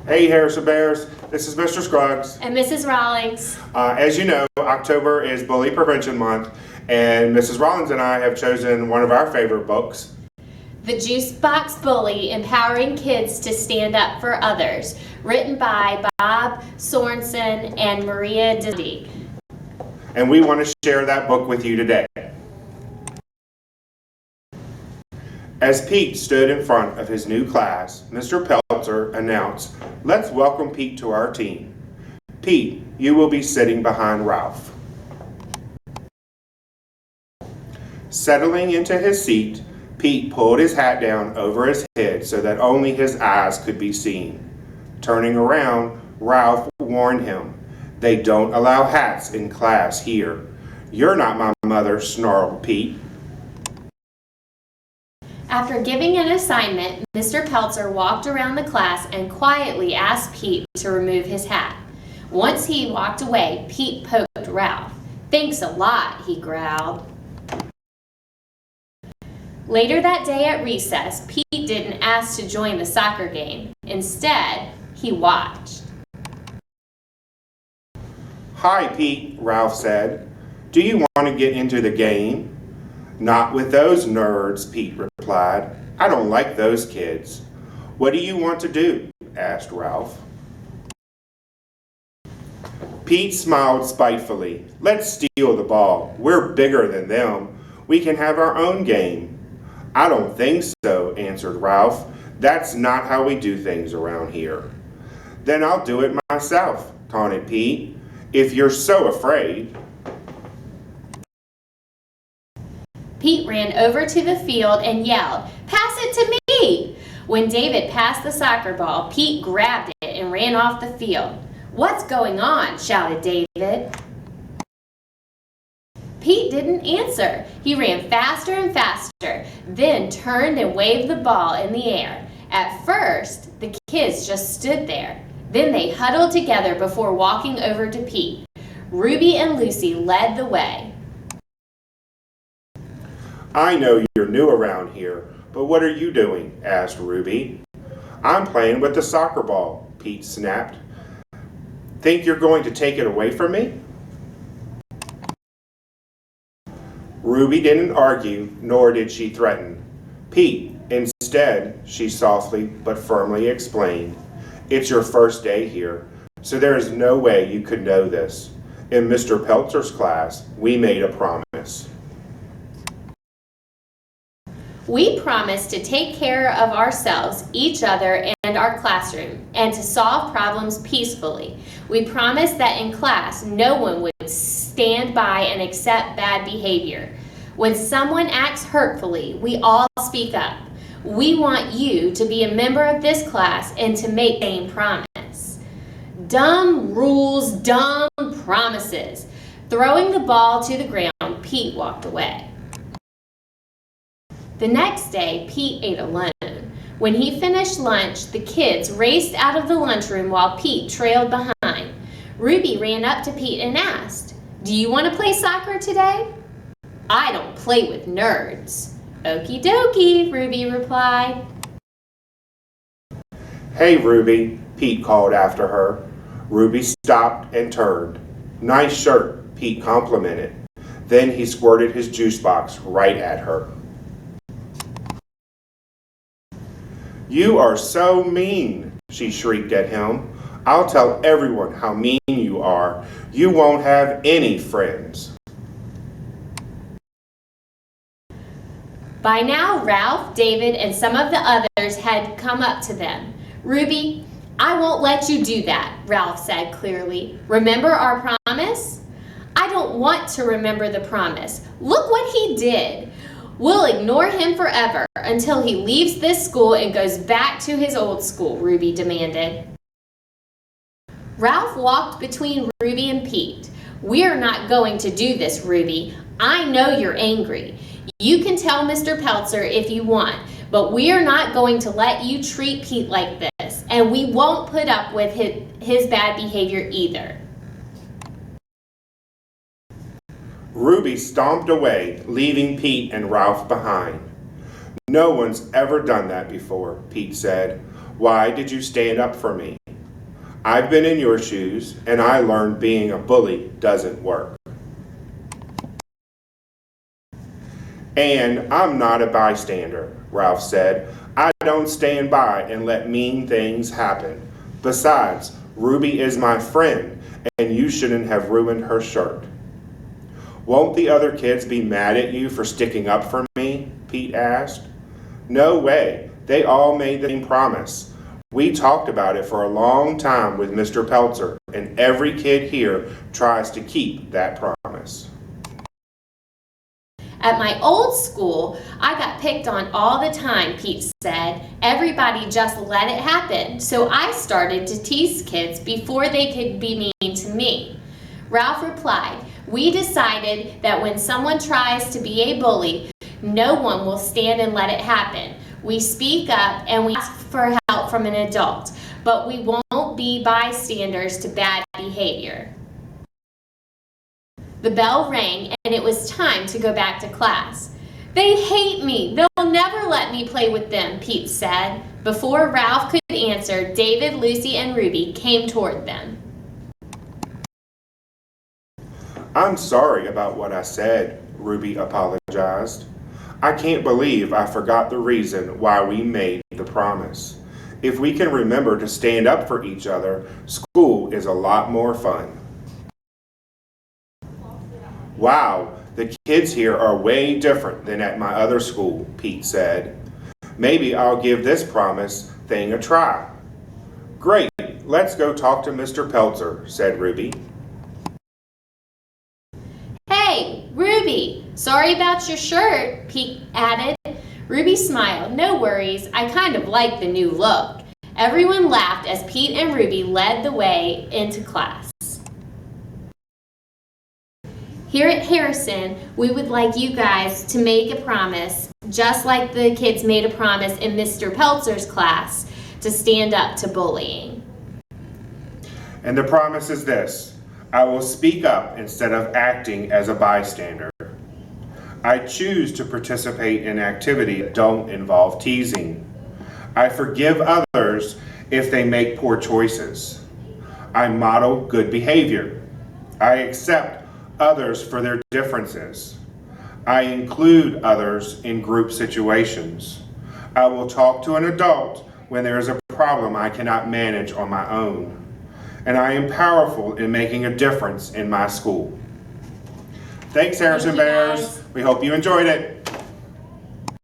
Hey Harrison Bears, this is Mr. Scruggs. And Mrs. Rawlings. As you know, October is Bully Prevention Month, and Mrs. Rawlings and I have chosen one of our favorite books. The Juice Box Bully, Empowering Kids to Stand Up for Others, written by Bob Sorensen and Maria Didi. And we want to share that book with you today. As Pete stood in front of his new class, Mr. Peltzer announced, "Let's welcome Pete to our team. Pete, you will be sitting behind Ralph." Settling into his seat, Pete pulled his hat down over his head so that only his eyes could be seen. Turning around, Ralph warned him, "They don't allow hats in class here." "You're not my mother," snarled Pete. After giving an assignment, Mr. Peltzer walked around the class and quietly asked Pete to remove his hat. Once he walked away, Pete poked Ralph. "Thanks a lot," he growled. Later that day at recess, Pete didn't ask to join the soccer game. Instead, he watched. "Hi, Pete," Ralph said. "Do you want to get into the game?" "Not with those nerds," Pete replied. "I don't like those kids." "What do you want to do?" asked Ralph. Pete smiled spitefully. "Let's steal the ball. We're bigger than them. We can have our own game." "I don't think so," answered Ralph. "That's not how we do things around here." "Then I'll do it myself," taunted Pete. "If you're so afraid." Pete ran over to the field and yelled, "Pass it to me!" When David passed the soccer ball, Pete grabbed it and ran off the field. "What's going on?" shouted David. Pete didn't answer. He ran faster and faster, then turned and waved the ball in the air. At first, the kids just stood there. Then they huddled together before walking over to Pete. Ruby and Lucy led the way. "I know you're new around here, but what are you doing?" asked Ruby. "I'm playing with the soccer ball," Pete snapped. "Think you're going to take it away from me?" Ruby didn't argue, nor did she threaten. "Pete, instead," she softly but firmly explained, "it's your first day here, so there is no way you could know this. In Mr. Peltzer's class, we made a promise. We promise to take care of ourselves, each other, and our classroom, and to solve problems peacefully. We promise that in class, no one would stand by and accept bad behavior. When someone acts hurtfully, we all speak up. We want you to be a member of this class and to make the same promise." Dumb rules, dumb promises. Throwing the ball to the ground, Pete walked away. The next day, Pete ate alone. When he finished lunch, the kids raced out of the lunchroom while Pete trailed behind. Ruby ran up to Pete and asked, "Do you want to play soccer today?" "I don't play with nerds." "Okie dokie," Ruby replied. "Hey, Ruby," Pete called after her. Ruby stopped and turned. "Nice shirt," Pete complimented. Then he squirted his juice box right at her. "You are so mean," she shrieked at him. "I'll tell everyone how mean you are. You won't have any friends." By now, Ralph, David, and some of the others had come up to them. "Ruby, I won't let you do that," Ralph said clearly. "Remember our promise?" "I don't want to remember the promise. Look what he did. We'll ignore him forever until he leaves this school and goes back to his old school," Ruby demanded. Ralph walked between Ruby and Pete. "We're not going to do this, Ruby. I know you're angry. You can tell Mr. Peltzer if you want, but we're not going to let you treat Pete like this, and we won't put up with his bad behavior either." Ruby stomped away, leaving Pete and Ralph behind. "No one's ever done that before," Pete said. "Why did you stand up for me?" I've been in your shoes, and I learned being a bully doesn't work. And I'm not a bystander, Ralph said. I don't stand by and let mean things happen. Besides, Ruby is my friend, and you shouldn't have ruined her shirt. Won't the other kids be mad at you for sticking up for me? Pete asked. No way. They all made the same promise. We talked about it for a long time with Mr. Peltzer, and every kid here tries to keep that promise. At my old school, I got picked on all the time, Pete said. Everybody just let it happen, so I started to tease kids before they could be mean to me. Ralph replied, we decided that when someone tries to be a bully, no one will stand and let it happen. We speak up and we ask for help from an adult, but we won't be bystanders to bad behavior. The bell rang and it was time to go back to class. They hate me. They'll never let me play with them, Pete said. Before Ralph could answer, David, Lucy, and Ruby came toward them. I'm sorry about what I said, Ruby apologized. I can't believe I forgot the reason why we made the promise. If we can remember to stand up for each other, school is a lot more fun. Wow, the kids here are way different than at my other school, Pete said. Maybe I'll give this promise thing a try. Great, let's go talk to Mr. Peltzer, said Ruby. Hey, Ruby, sorry about your shirt, Pete added. Ruby smiled. No worries, I kind of like the new look. Everyone laughed as Pete and Ruby led the way into class. Here at Harrison, we would like you guys to make a promise, just like the kids made a promise in Mr. Peltzer's class, to stand up to bullying. And the promise is this: I will speak up instead of acting as a bystander. I choose to participate in activities that don't involve teasing. I forgive others if they make poor choices. I model good behavior. I accept others for their differences. I include others in group situations. I will talk to an adult when there is a problem I cannot manage on my own. And I am powerful in making a difference in my school. Thanks, Harrison Thank you, Bears. guys. We hope you enjoyed it.